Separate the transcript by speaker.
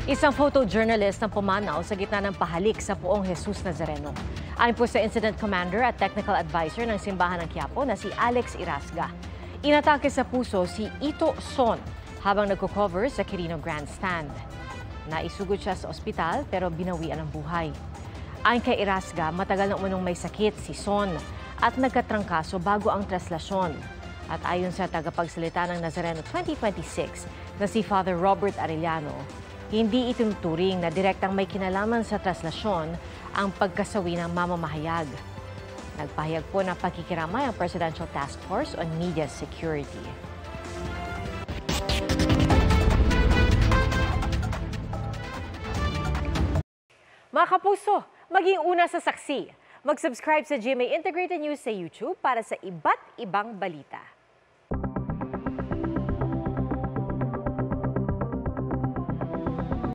Speaker 1: Isang photojournalist ang pumanaw sa gitna ng pahalik sa Poong Jesus Nazareno. Ayon po sa Incident Commander at Technical Advisor ng Simbahan ng Quiapo na si Alex Irasga. Inatake sa puso si Ito Son habang nagko-cover sa Quirino Grandstand. Naisugod siya sa ospital pero binawian ang buhay. Ayon kay Irasga, matagal na umunong may sakit si Son at nagkatrangkaso bago ang traslasyon. At ayon sa tagapagsalita ng Nazareno 2026 na si Father Robert Arellano, hindi itinuturing na direktang may kinalaman sa traslasyon ang pagkasawi ng mamamahayag. Nagpahayag po ng pakikiramay ang Presidential Task Force on Media Security. Mga kapuso, maging una sa saksi. Mag-subscribe sa GMA Integrated News sa YouTube para sa iba't ibang balita.